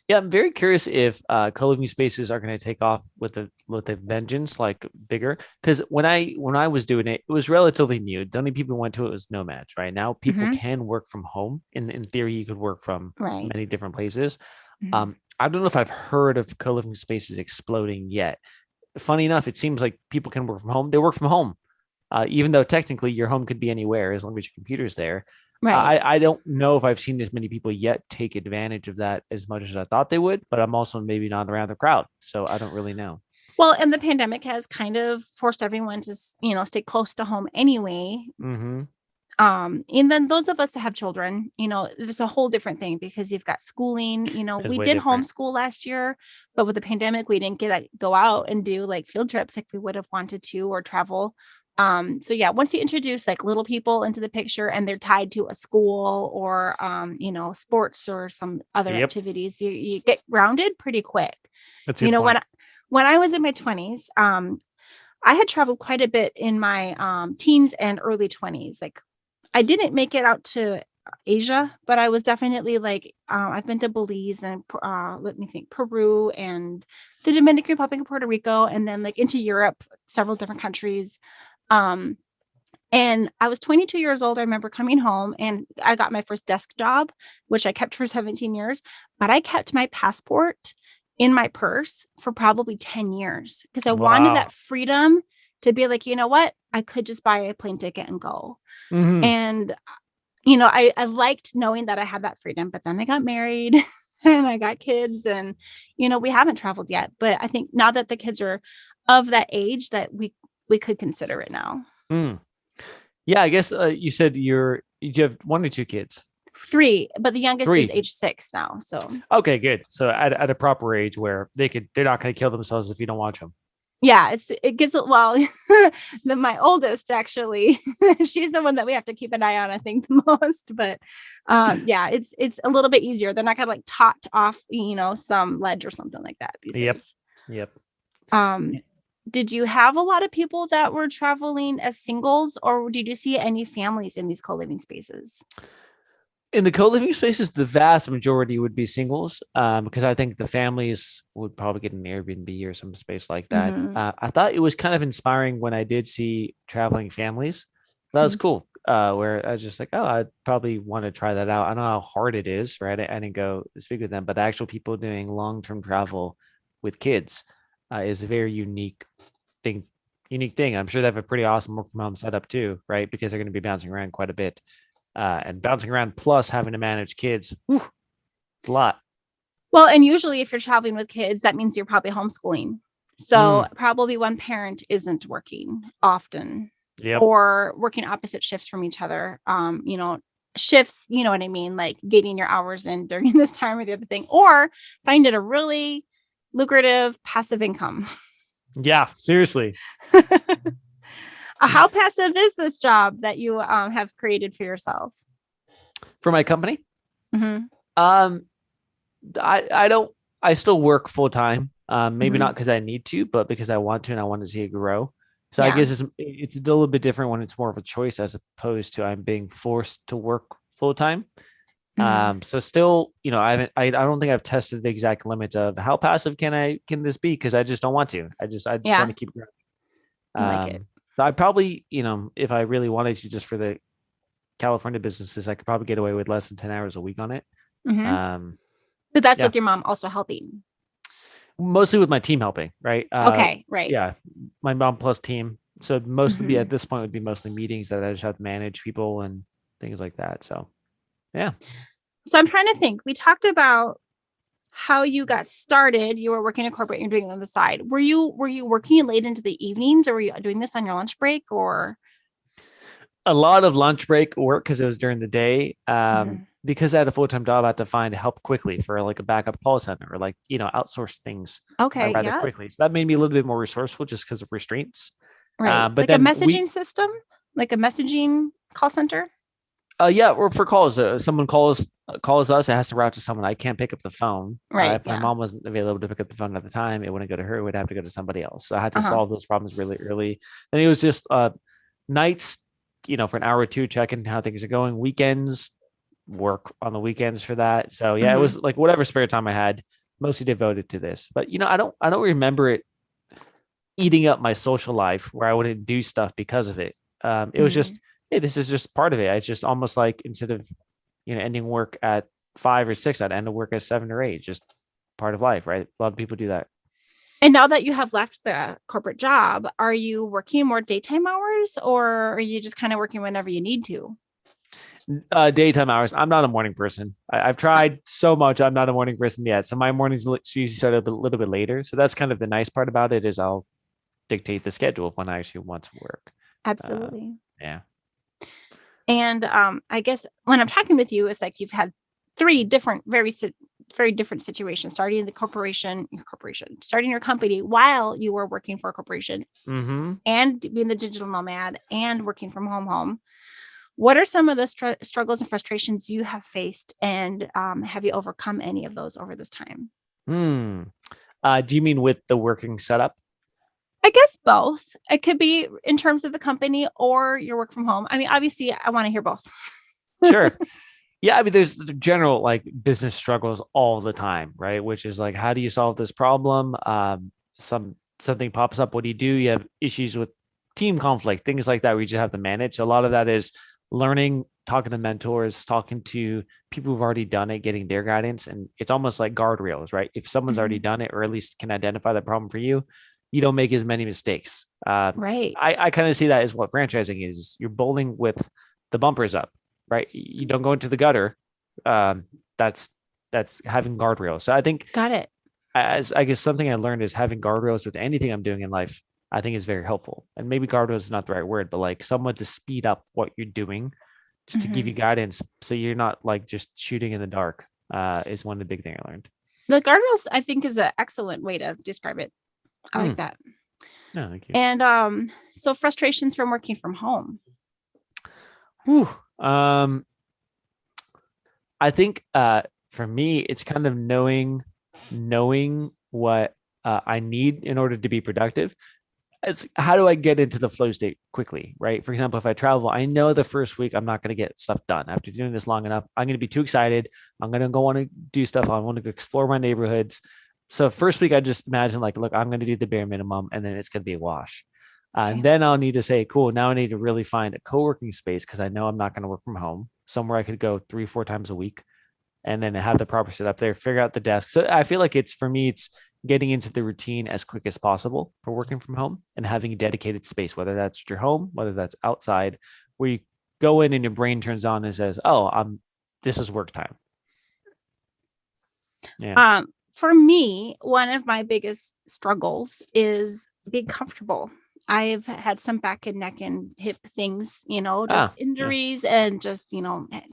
Yeah, I'm very curious if co-living spaces are going to take off with a vengeance, like bigger. Because when I was doing it, it was relatively new. The only people who went to it was nomads. Right now, people Mm-hmm. can work from home. In theory, you could work from Right. many different places. Mm-hmm. I don't know if I've heard of co-living spaces exploding yet. Funny enough, it seems like people can work from home. They work from home, even though technically your home could be anywhere as long as your computer's there. Right. I don't know if I've seen as many people yet take advantage of that as much as I thought they would, but I'm also maybe not around the crowd, so I don't really know. Well, and the pandemic has kind of forced everyone to, stay close to home anyway. Mm-hmm. And then those of us that have children, it's a whole different thing because you've got schooling. It's We way did different. homeschool last year, but with the pandemic, we didn't get to go out and do like field trips like we would have wanted to or travel. So yeah, once you introduce like little people into the picture and they're tied to a school or sports or some other Yep, activities, you get grounded pretty quick. that's a You good know, when point. I, when I was in my 20s, I had traveled quite a bit in my teens and early 20s. Like I didn't make it out to Asia, but I was definitely like, I've been to Belize and let me think, Peru and the Dominican Republic and Puerto Rico, and then like into Europe, several different countries. Um, and I was 22 years old. I remember coming home and I got my first desk job, which I kept for 17 years, but I kept my passport in my purse for probably 10 years because I wanted that Wow. freedom to be like, you know what? I could just buy a plane ticket and go. Mm-hmm. And, I liked knowing that I had that freedom, but then I got married and I got kids and, we haven't traveled yet, but I think now that the kids are of that age that we could consider it now. Mm. Yeah, I guess you said you have one or two kids. 3, but the youngest is Three. age 6 now. So Okay, good. So at a proper age where they're not going to kill themselves if you don't watch them. yeah, it gets it. Well, my oldest actually, she's the one that we have to keep an eye on, I think the most, but yeah, it's a little bit easier. They're not gonna like tot off, some ledge or something like that these Yep. days. Yep. Um, did you have a lot of people that were traveling as singles, or did you see any families in these co-living spaces? In the co-living spaces, the vast majority would be singles, because I think the families would probably get an Airbnb or some space like that. Mm-hmm. I thought it was kind of inspiring when I did see traveling families. That was cool. Where I was just like, oh, I'd probably want to try that out. I don't know how hard it is, right? I didn't go speak with them, but actual people doing long-term travel with kids is a very thing. Unique thing. I'm sure they have a pretty awesome work from home setup too, right? Because they're going to be bouncing around quite a bit, and bouncing around plus having to manage kids. Whew, it's a lot. Well, and usually if you're traveling with kids, that means you're probably homeschooling. So Mm, probably one parent isn't working often yep. or working opposite shifts from each other. shifts, you know what I mean? like getting your hours in during this time or the other thing, or find it a really lucrative passive income. Yeah, seriously. How passive is this job that you have created for yourself? For my company, Mm-hmm. um, I don't. I still work full time. Maybe Mm-hmm. not because I need to, but because I want to, and I want to see it grow. So I Yeah. guess it's a little bit different when it's more of a choice as opposed to I'm being forced to work full time. Mm-hmm. So still, I don't think I've tested the exact limits of how passive can this be, because I just don't want to. I just want Yeah. to keep growing. I like it. So I probably, if I really wanted to, just for the California businesses, I could probably get away with less than 10 hours a week on it. Mm-hmm. Um, But that's yeah, with your mom also helping. mostly with my team helping, right? Okay. Right. Yeah, my mom plus team. So most would be Mm-hmm. at this point would be mostly meetings that I just have to manage people and things like that. So yeah. So I'm trying to think. We talked about how you got started. You were working in corporate, you're doing it on the side. Were you working late into the evenings, or were you doing this on your lunch break, or A lot of lunch break work because it was during the day. Mhm. Because I had a full time job, I had to find help quickly for like a backup call center or like, outsource things Okay, rather yeah. quickly. So that made me a little bit more resourceful just because of restraints. Right. But Like a then messaging system, like a messaging call center? yeah, or for calls, someone calls us, it has to route to someone. I can't pick up the phone. Right, If my yeah. mom wasn't available to pick up the phone at the time, it wouldn't go to her. It would have to go to somebody else. So I had to Uh-huh. solve those problems really early. And it was just nights, for an hour or two, checking how things are going. Weekends, work on the weekends for that. So yeah, it Mhm. was like whatever spare time I had, mostly devoted to this. But I don't remember it eating up my social life where I wouldn't do stuff because of it. It was just, Mhm. hey, this is just part of it. It's just almost like instead of ending work at 5 or 6, I'd end of work at 7 or 8. Just part of life, right? A lot of people do that. And now that you have left the corporate job, are you working more daytime hours, or are you just kind of working whenever you need to? Daytime hours. I'm not a morning person. I've tried so much. I'm not a morning person yet. So my mornings usually start a little bit later. So that's kind of the nice part about it is I'll dictate the schedule of when I actually want to work. Uh, Absolutely. yeah. And I guess when I'm talking with you, it's like you've had three different, very different situations: starting starting your company while you were working for a corporation, Mm-hmm. and being the digital nomad, and working from home. What are some of the struggles and frustrations you have faced, and have you overcome any of those over this time? Hmm. Do you mean with the working setup? I guess both. It could be in terms of the company or your work from home. I mean, obviously, I want to hear both. Sure. Yeah, I mean, there's the general like business struggles all the time, right? Which is like, how do you solve this problem? Something pops up. What do? You have issues with team conflict, things like that. We just have to manage. So a lot of that is learning, talking to mentors, talking to people who've already done it, getting their guidance, and it's almost like guardrails, right? If someone's already Mhm. done it, or at least can identify the problem for you, you don't make as many mistakes. Right. I kind of see that as what franchising is. You're bowling with the bumpers up, right? You don't go into the gutter. Um, that's having guardrails. So I think, Got it. as I guess something I learned is having guardrails with anything I'm doing in life. I think is very helpful. And maybe guardrails is not the right word, but like someone to speed up what you're doing, just to give you Mhm. guidance, so you're not like just shooting in the dark. Is one of the big thing I learned. The guardrails, I think, is an excellent way to describe it. I like Mm, that. no, thank you. And so frustrations from working from home. Whew. I think for me, it's kind of knowing what I need in order to be productive. It's how do I get into the flow state quickly, right? For example, if I travel, I know the first week I'm not going to get stuff done. After doing this long enough, I'm going to be too excited. I'm going to go want to do stuff. I want to go explore my neighborhoods. So first week, I just imagine like, look, I'm going to do the bare minimum, and then it's going to be a wash. And Okay. then I'll need to say, cool, now I need to really find a co-working space because I know I'm not going to work from home, somewhere I could go 3, 4 times a week, and then have the proper setup there, figure out the desk. So I feel like it's for me, it's getting into the routine as quick as possible for working from home and having a dedicated space, whether that's your home, whether that's outside, where you go in and your brain turns on and says, "Oh, this is work time." Yeah. For me, one of my biggest struggles is being comfortable. I've had some back and neck and hip things, just Ah, yeah. injuries and just,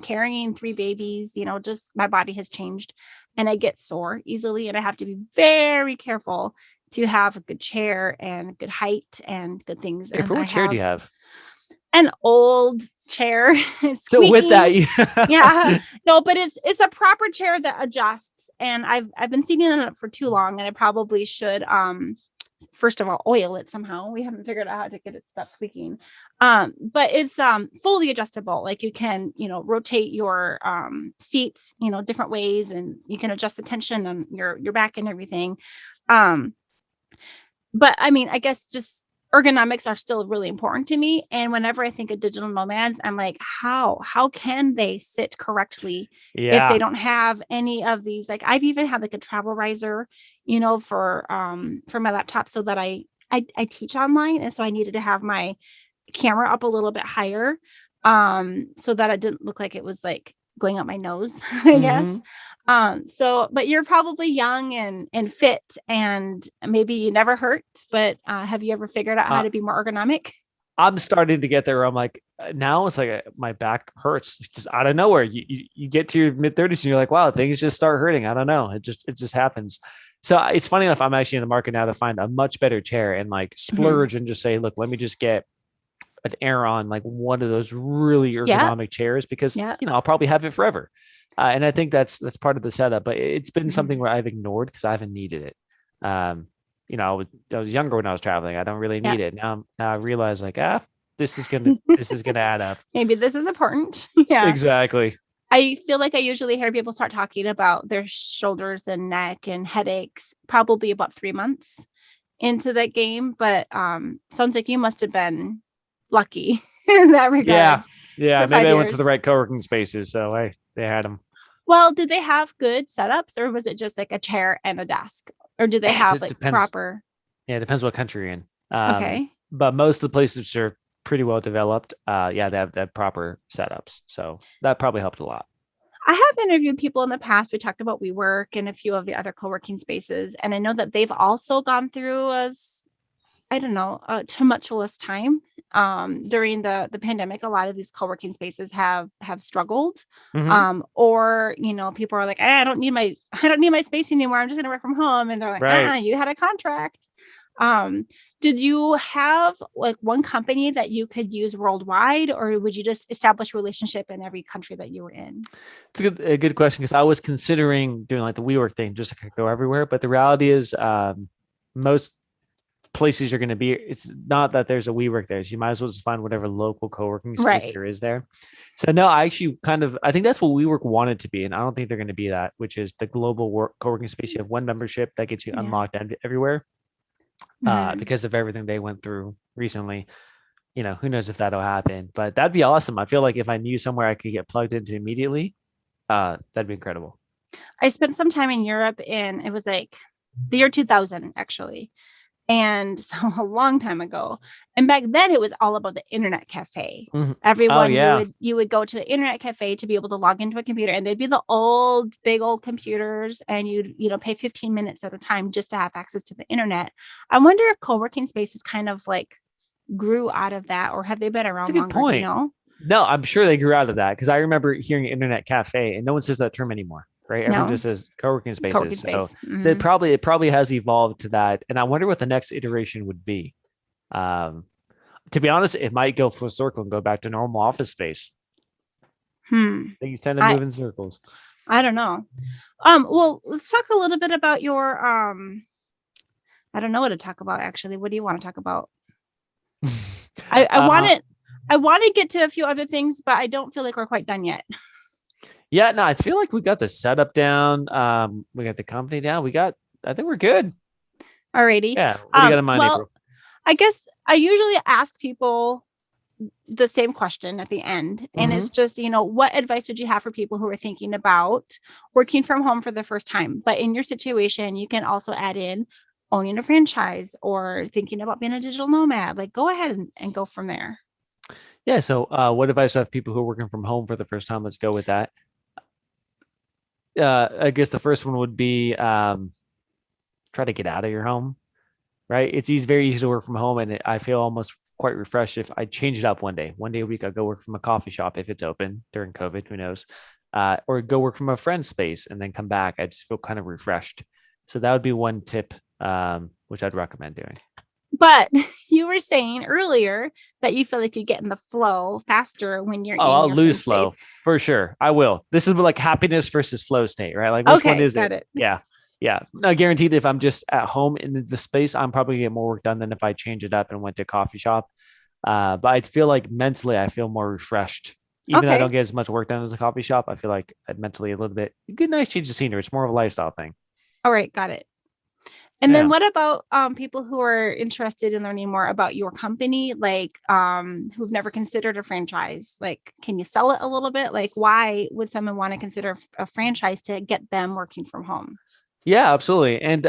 carrying three babies, just my body has changed and I get sore easily. And I have to be very careful to have a good chair and good height and good things. Hey, And for I what chair do have you have? an old chair. It's So with squeaky. that, you Yeah. No, but it's a proper chair that adjusts. And I've been sitting in it for too long and I probably should first of all oil it somehow. We haven't figured out how to get it stop squeaking. But it's fully adjustable. Like you can, rotate your seats, different ways and you can adjust the tension on your back and everything. Um but I mean, I guess just ergonomics are still really important to me. And whenever I think of digital nomads, I'm like, how can they sit correctly if they yeah. don't have any of these? Like I've even had like a travel riser, for my laptop so that I teach online. And so I needed to have my camera up a little bit higher, so that it didn't look like it was like going up my nose, I guess. Hmm. So but you're probably young and fit and maybe you never hurt, but have you ever figured out how Uh, to be more ergonomic? I'm starting to get there. Where I'm like, now it's like my back hurts it's just out of nowhere. You get to your mid 30s and you're like, wow, things just start hurting. I don't know. It just happens. So it's funny enough. I'm actually in the market now to find a much better chair and like Mhm. splurge and just say, look, let me just get an air on like one of those really Yeah. ergonomic chairs because Yeah. I'll probably have it forever. And I think that's part of the setup. But it's been something Mhm. where I've ignored because I haven't needed it. Um, I was younger when I was traveling. I don't really Yeah. need it now. I realize like this is gonna add up. Maybe this is important. Yeah. Exactly. I feel like I usually hear people start talking about their shoulders and neck and headaches probably about 3 months into that game, but sounds like you must have been lucky in that Yeah. regard Yeah. for Maybe five I went to the years. right co-working spaces, so they had them. Well, did they have good setups or was it just like a chair and a desk? Or do they have It like depends. proper? Yeah, it depends what country you're in. Okay. But most of the places are pretty well developed. Yeah, they have proper setups, so that probably helped a lot. I have interviewed people in the past. We talked about WeWork and a few of the other co-working spaces. And I know that they've also gone through as I don't know, a tumultuous time. During the pandemic, a lot of these co-working spaces have struggled. Hmm. Or people are like, I don't need my I don't need my space anymore. I'm just gonna work from home. And they're like, Right. you had a contract. Um, did you have like one company that you could use worldwide, or would you just establish a relationship in every country that you were in? It's a good question because I was considering doing like the WeWork thing just to go everywhere, but the reality is, most places you're going to be, it's not that there's a WeWork there. So you might as well just find whatever local co-working space Right. there is there. So no, I actually I think that's what WeWork wanted to be, and I don't think they're going to be that, which is the global co-working space. You have one membership that gets you Yeah. unlocked everywhere. Mhm. Because of everything they went through recently. Who knows if that'll happen, but that'd be awesome. I feel like if I knew somewhere I could get plugged into immediately, that'd be incredible. I spent some time in Europe in it was like the year 2000 actually. And so a long time ago. And back then it was all about the internet cafe. Mhm. Oh Everyone yeah, you would go to an internet cafe to be able to log into a computer and they'd be the old big old computers and you'd pay 15 minutes at a time just to have access to the internet. I wonder if co-working spaces kind of like grew out of that or have they been that's a around good longer, do you point. know? No, I'm sure they grew out of that because I remember hearing internet cafe, and no one says that term anymore, right? Everyone No, just says co-working co-working spaces. So space. Mhm. it probably has evolved to that, and I wonder what the next iteration would be. Um, to be honest, it might go full circle and go back to normal office space. Hmm. Things tend to I move in circles. I don't know. Well, let's talk a little bit about your I don't know what to talk about actually. What do you want to talk about? I want uh, it. I want to get to a few other things, but I don't feel like we're quite done yet. yeah, no, I feel like we got the setup down. We got the company down. I think we're good. Alrighty. Yeah. What do you got in mind, Well, April? I guess I usually ask people the same question at the end. And Hmm. it's just, what advice would you have for people who are thinking about working from home for the first time? But in your situation, you can also add in owning a franchise or thinking about being a digital nomad. Like go ahead and go from there. Yeah. So, what advice do I have people who are working from home for the first time? Let's go with that. I guess the first one would be, try to get out of your home. right? It's very easy to work from home, and I feel almost quite refreshed if I change it up one day. One day a week, I go work from a coffee shop if it's open during COVID. Who knows? Or go work from a friend's space and then come back. I just feel kind of refreshed. So that would be one tip, which I'd recommend doing. But you were saying earlier that you feel like you get in the flow faster when you're Oh, in I'll your same lose space. flow for sure. I will. This is like happiness versus flow state, right? Like which one Okay, is got it? it. Yeah. Yeah. No, guaranteed if I'm just at home in the space, I'm probably gonna get more work done than if I change it up and went to a coffee shop. But I feel like mentally I feel more refreshed. Even though I Okay. don't get as much work done as a coffee shop, I feel like I'm mentally a little bit good, nice change of scenery. It's more of a lifestyle thing. All right, got it. And then Yeah. what about people who are interested in learning more about your company, like who've never considered a franchise? Like, can you sell it a little bit? Like, why would someone want to consider a franchise to get them working from home? Yeah, absolutely. And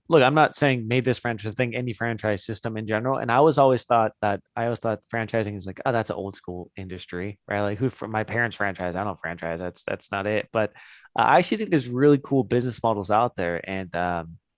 look, I'm not saying made this franchise thing, any franchise system in general. And I always thought franchising is like, oh, that's an old school industry, right? Like who from my parents' franchise, I don't franchise. That's not it. But I actually think there's really cool business models out there. And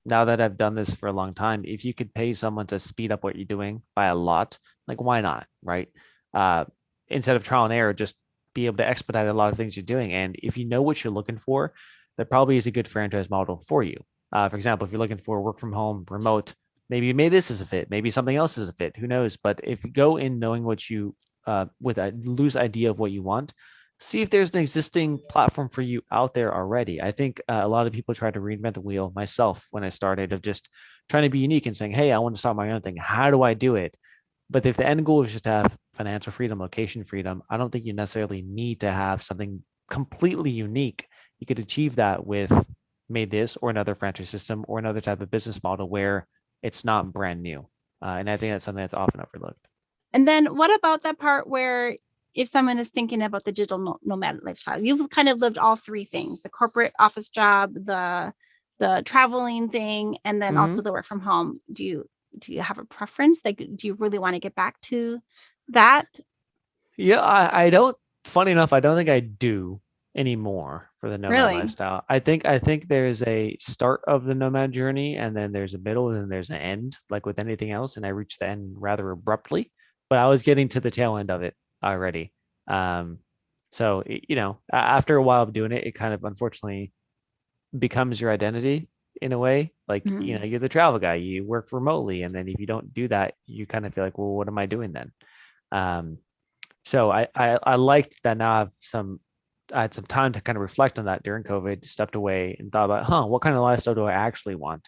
now that I've done this for a long time, if you could pay someone to speed up what you're doing by a lot, like why not, right? Uh, Instead of trial and error, just be able to expedite a lot of things you're doing. And if you know what you're looking for, that probably is a good franchise model for you. For example, if you're looking for work from home, remote, maybe this is a fit, maybe something else is a fit. Who knows? But if you go in knowing what you, with a loose idea of what you want, see if there's an existing platform for you out there already. I think a lot of people try to reinvent the wheel. Myself, when I started, of just trying to be unique and saying, "Hey, I want to start my own thing. How do I do it?" But if the end goal is just to have financial freedom, location freedom, I don't think you necessarily need to have something completely unique. You could achieve that with made this or another franchise system or another type of business model where it's not brand new. And I think that's something that's often overlooked. And then what about that part where if someone is thinking about the digital nomad lifestyle, you've kind of lived all three things: the corporate office job, the traveling thing, and then Mm-hmm. also the work from home. Do you have a preference? Like, do you really want to get back to that? Yeah, I don't. Funny enough, I don't think I do anymore for the nomad Really? lifestyle. I think there's a start of the nomad journey, and then there's a middle, and then there's an end, like with anything else. And I reached the end rather abruptly, but I was getting to the tail end of it already. Um, so after a while of doing it, it kind of unfortunately becomes your identity in a way. Like Mhm. you're the travel guy, you work remotely, and then if you don't do that, you kind of feel like, well, what am I doing then? Um, so I liked that now I had some time to kind of reflect on that during COVID, stepped away and thought about, what kind of lifestyle do I actually want?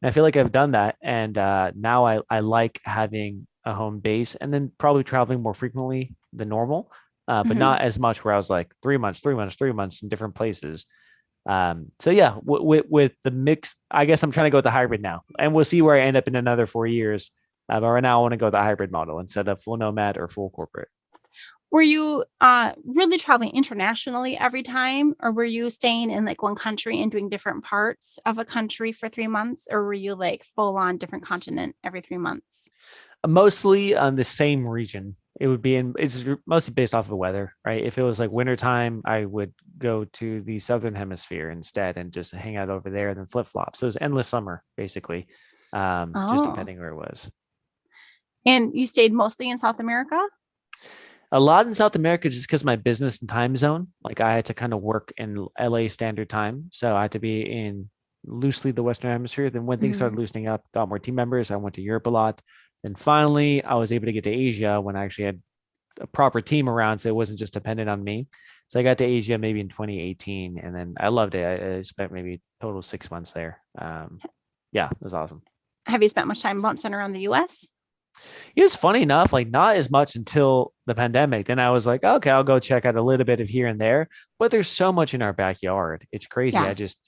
And I feel like I've done that. And now I like having a home base and then probably traveling more frequently than normal, but Mhm. not as much where I was like 3 months, 3 months, 3 months in different places. So yeah, with the mix, I guess I'm trying to go with the hybrid now, and we'll see where I end up in another 4 years. But right now, I want to go with the hybrid model instead of full nomad or full corporate. Were you really traveling internationally every time, or were you staying in like one country and doing different parts of a country for 3 months, or were you like full on different continent every 3 months? Mostly on the same region. It's mostly based off of the weather, right? If it was like wintertime, I would go to the southern hemisphere instead and just hang out over there and then flip flop. So it was endless summer, basically, just Oh, depending where it was. and you stayed mostly in South America? A lot in South America just because my business and time zone. Like I had to kind of work in LA standard time. So I had to be in loosely the Western hemisphere. Then when things started Mhm. loosening up, got more team members. I went to Europe a lot. Then finally I was able to get to Asia when I actually had a proper team around. So it wasn't just dependent on me. So I got to Asia maybe in 2018 and then I loved it. I spent maybe total 6 months there. Yeah, it was awesome. Have you spent much time bouncing around the US? It was funny enough, like not as much until the pandemic. Then I was like, okay, I'll go check out a little bit of here and there. But there's so much in our backyard. It's crazy. Yeah. I just,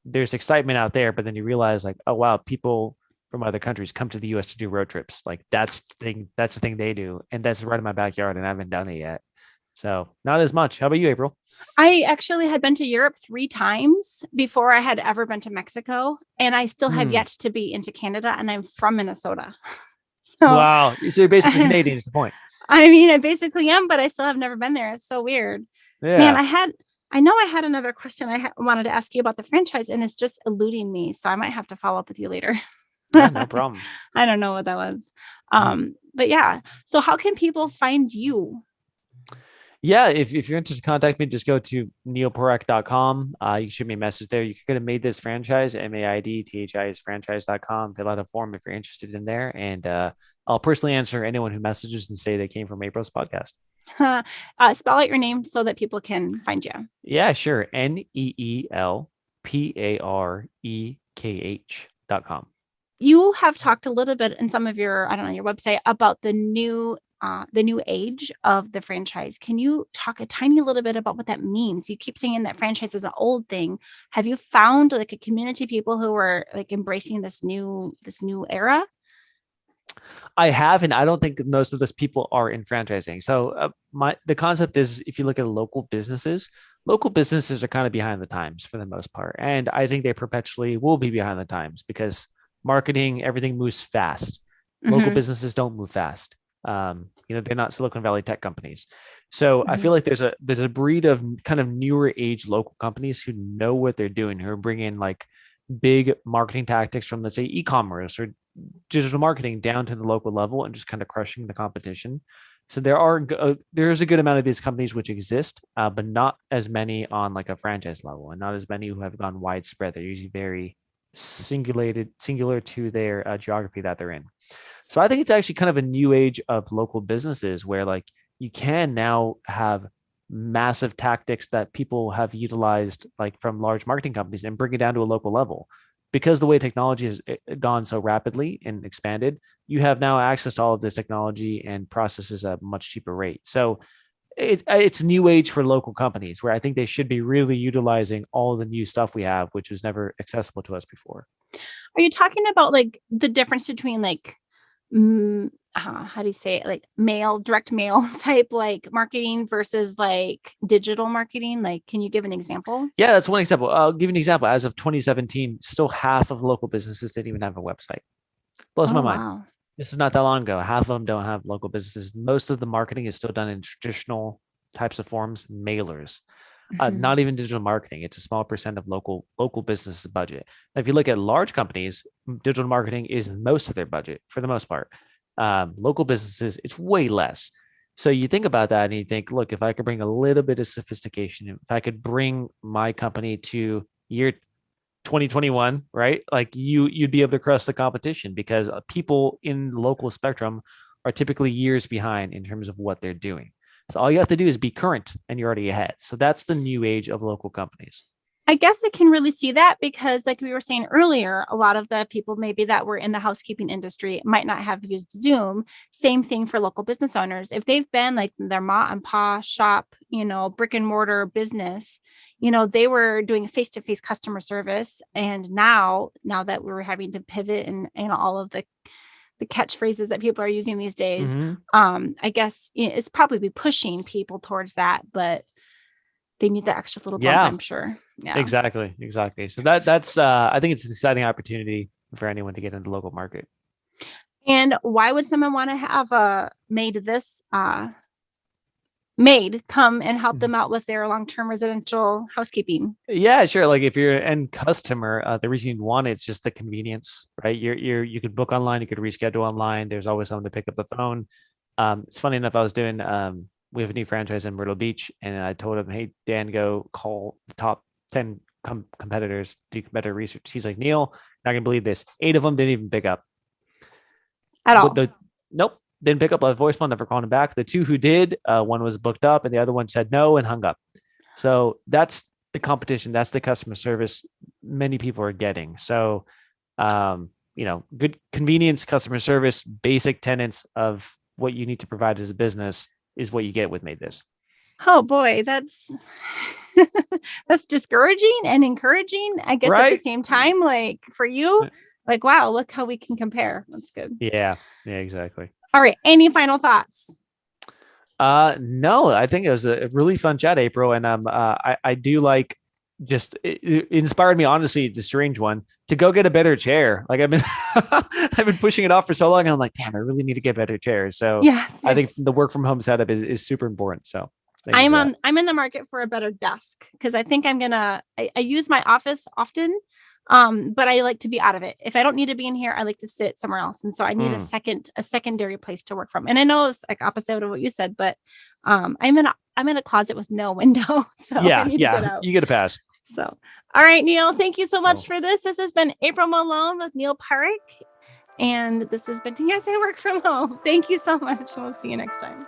there's excitement out there, but then you realize like, oh wow, people from other countries come to the US to do road trips. Like that's the thing they do. And that's right in my backyard and I haven't done it yet. So not as much. How about you, April? I actually had been to Europe 3 times before I had ever been to Mexico, and I still have Hmm. yet to be into Canada, and I'm from Minnesota. So, Wow. So you're basically I Canadian is the point. mean, I basically am, but I still have never been there. It's so weird. Man, Yeah. I know I had another question wanted to ask you about the franchise, and it's just eluding me. So I might have to follow up with you later. Yeah, no problem. I don't know what that was. But yeah. So how can people find you? Yeah, if you're interested, contact me. Just go to neilparekh.com. You can shoot me a message there. You can go to Made This Franchise, MAIDTHIS franchise.com. Fill out a form if you're interested in there. And I'll personally answer anyone who messages and say they came from April's podcast. Spell out your name so that people can find you. Yeah, sure. NEELPAREKH.com. You have talked a little bit in some of your, I don't know, your website about the new age of the franchise. Can you talk a tiny little bit about what that means? You keep saying that franchise is an old thing. Have you found like a community of people who are like embracing this new era? I have, and I don't think most of those people are in franchising. So the concept is, if you look at local businesses are kind of behind the times for the most part, and I think they perpetually will be behind the times because marketing, everything moves fast. Local Mm-hmm. businesses don't move fast. They're not Silicon Valley tech companies. So I Mm-hmm. feel like there's a breed of kind of newer age local companies who know what they're doing, who are bringing like big marketing tactics from, let's say, e-commerce or digital marketing down to the local level and just kind of crushing the competition. So there's a good amount of these companies which exist, but not as many on like a franchise level, and not as many who have gone widespread. They're usually very singular to their geography that they're in. So I think it's actually kind of a new age of local businesses where like you can now have massive tactics that people have utilized like from large marketing companies and bring it down to a local level. Because the way technology has gone so rapidly and expanded, you have now access to all of this technology and processes at a much cheaper rate. So it's a new age for local companies where I think they should be really utilizing all the new stuff we have, which was never accessible to us before. Are you talking about like the difference between like how do you say it, like direct mail type like marketing versus like digital marketing? Like, can you give an example? Yeah, that's one example. I'll give you an example. As of 2017, still half of local businesses didn't even have a website. Blows my Oh mind. wow. This is not that long ago. Half of them don't have local businesses. Most of the marketing is still done in traditional types of forms, mailers. Mm-hmm. Not even digital marketing. It's a small percent of local business budget. Now, if you look at large companies, digital marketing is most of their budget for the most part. Local businesses, it's way less. So you think about that and you think, look, if I could bring a little bit of sophistication, if I could bring my company to year 2021, right? Like you'd be able to crush the competition because people in the local spectrum are typically years behind in terms of what they're doing. So all you have to do is be current and you're already ahead. So that's the new age of local companies. I guess I can really see that because, like we were saying earlier, a lot of the people maybe that were in the housekeeping industry might not have used Zoom. Same thing for local business owners. If they've been like their ma and pa shop, brick and mortar business, they were doing face to face customer service. And now that we were having to pivot and all of the catchphrases that people are using these days, Mm-hmm. I guess it's probably pushing people towards that, but they need the extra little bump, Yeah, I'm sure. Yeah. exactly. So that's I think it's an exciting opportunity for anyone to get into the local market. And why would someone want to have a maid come and help them out with their long-term residential housekeeping? Yeah, sure. Like if you're an end customer, the reason you'd want it's just the convenience, right? You could book online, you could reschedule online. There's always someone to pick up the phone. It's funny enough. I was doing we have a new franchise in Myrtle Beach, and I told him, "Hey, Dan, go call the top 10 competitors, do competitor research." He's like, "Neel, not gonna believe this. 8 of them didn't even pick up. At With all. the Nope, didn't pick up a voicemail, never called him back. The 2 who did, one was booked up, and the other one said no and hung up. So that's the competition. That's the customer service many people are getting. So, good convenience, customer service, basic tenets of what you need to provide as a business is what you get with Made This. Oh boy, that's that's discouraging and encouraging, I guess at the Right? same time. Like for you, like wow, look how we can compare. That's good. Yeah. Yeah, exactly. All right. Any final thoughts? No, I think it was a really fun chat, April, and I do like just it inspired me. Honestly, it's a strange one to go get a better chair. Like I've been I've been pushing it off for so long, and I'm like, damn, I really need to get better chairs. So Yes, I think yes. the work from home setup is super important. So thank you for that. I'm in the market for a better desk because I think I use my office often, But I like to be out of it. If I don't need to be in here, I like to sit somewhere else. And so I need a secondary place to work from. And I know it's like opposite of what you said, but I'm in a closet with no window. So I need to get out. You get a pass. So, all right, Neel, thank you so much Cool. for this. This has been April Malone with Neel Parekh. And this has been Yes, I Work From Home. Thank you so much. We'll see you next time.